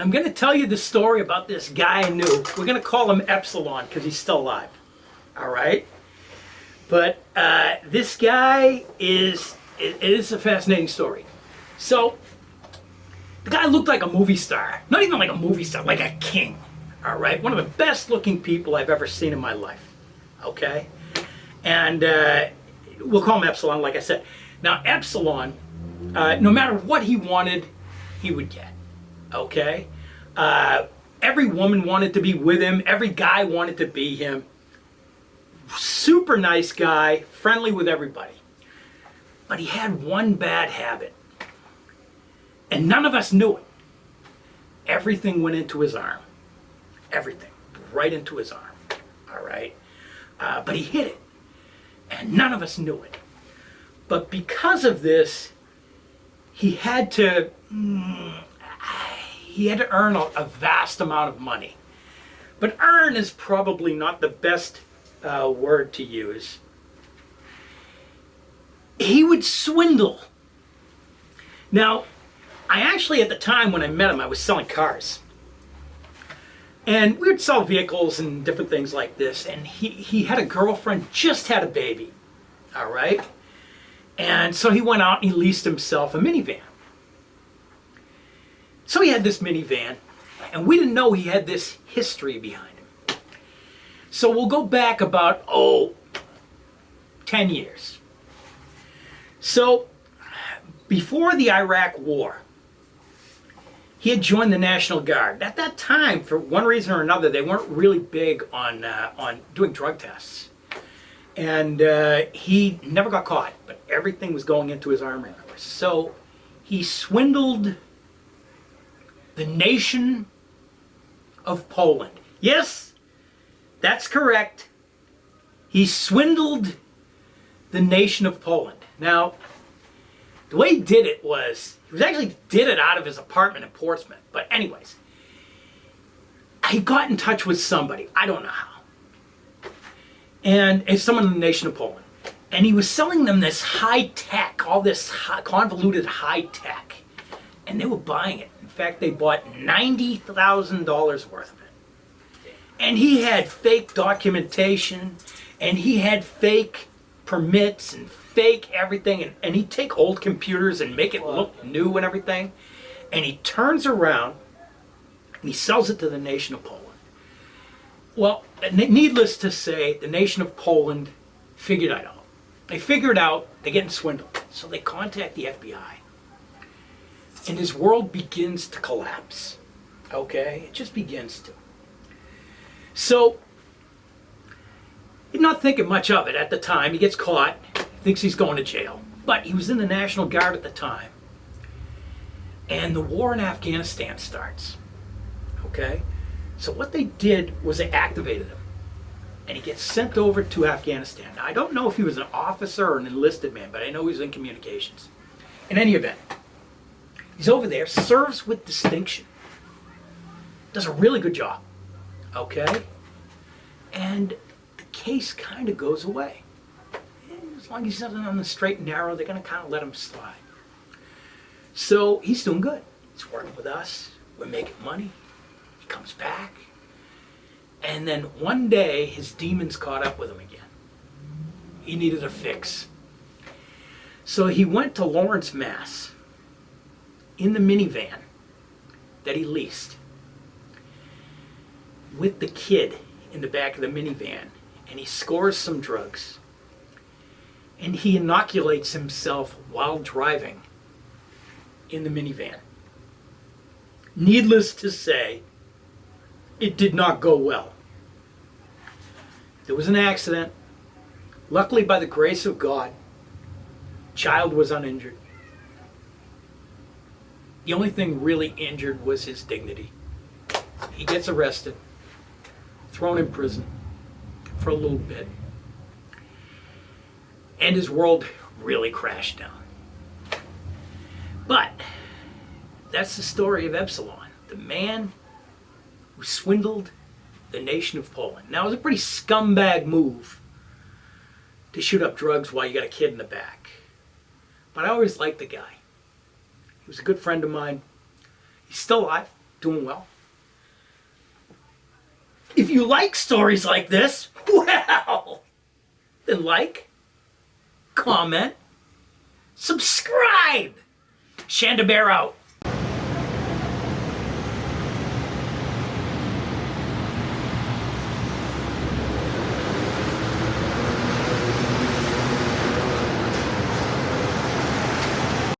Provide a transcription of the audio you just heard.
I'm going to tell you the story about this guy I knew. We're going to call him EPSILON because he's still alive. All right? But this guy it is a fascinating story. So, the guy looked like a movie star. Not even like a movie star, like a king. All right? One of the best looking people I've ever seen in my life. Okay? And we'll call him EPSILON, like I said. Now, EPSILON, no matter what he wanted, he would get. Okay? Every woman wanted to be with him. Every guy wanted to be him. Super nice guy, friendly with everybody. But he had one bad habit. And none of us knew it. Everything went into his arm. Everything. Right into his arm. All right? But he hid it. And none of us knew it. But because of this, he had to earn a vast amount of money. But earn is probably not the best word to use. He would swindle. Now, I actually, at the time when I met him, I was selling cars. And we would sell vehicles and different things like this. And he had a girlfriend, just had a baby. All right? And so he went out and he leased himself a minivan. So he had this minivan, and we didn't know he had this history behind him. So we'll go back about, 10 years. So before the Iraq War, he had joined the National Guard. At that time, for one reason or another, they weren't really big on doing drug tests. And he never got caught, but everything was going into his arm, remember. So he swindled the nation of Poland. Yes, that's correct. He swindled the nation of Poland. Now, the way he did it was, he actually did it out of his apartment in Portsmouth. But anyways, he got in touch with somebody. I don't know how. And it's someone in the nation of Poland. And he was selling them this high tech, all this convoluted high tech. And they were buying it. In fact, they bought $90,000 worth of it. And he had fake documentation, and he had fake permits and fake everything. And he'd take old computers and make it look new and everything. And he turns around and he sells it to the nation of Poland. Well, needless to say, the nation of Poland figured it out. They figured out they're getting swindled. So they contact the FBI. And his world begins to collapse. Okay? It just begins to. So, he's not thinking much of it at the time. He gets caught, thinks he's going to jail. But he was in the National Guard at the time. And the war in Afghanistan starts. Okay? So what they did was they activated him. And he gets sent over to Afghanistan. Now, I don't know if he was an officer or an enlisted man, but I know he was in communications. In any event, he's over there, serves with distinction. Does a really good job. Okay? And the case kind of goes away. And as long as he's not on the straight and narrow, they're going to kind of let him slide. So he's doing good. He's working with us. We're making money. He comes back. And then one day, his demons caught up with him again. He needed a fix. So he went to Lawrence, Mass. In the minivan that he leased, with the kid in the back of the minivan, and he scores some drugs, and he inoculates himself while driving in the minivan. Needless to say, it did not go well. There was an accident. Luckily, by the grace of God, child was uninjured. The only thing really injured was his dignity. He gets arrested, thrown in prison for a little bit, and his world really crashed down. But that's the story of EPSILON, the man who swindled the nation of Poland. Now, it was a pretty scumbag move to shoot up drugs while you got a kid in the back. But I always liked the guy. He was a good friend of mine. He's still alive. doing well. If you like stories like this, well, then like, comment, subscribe. ShandaBear out.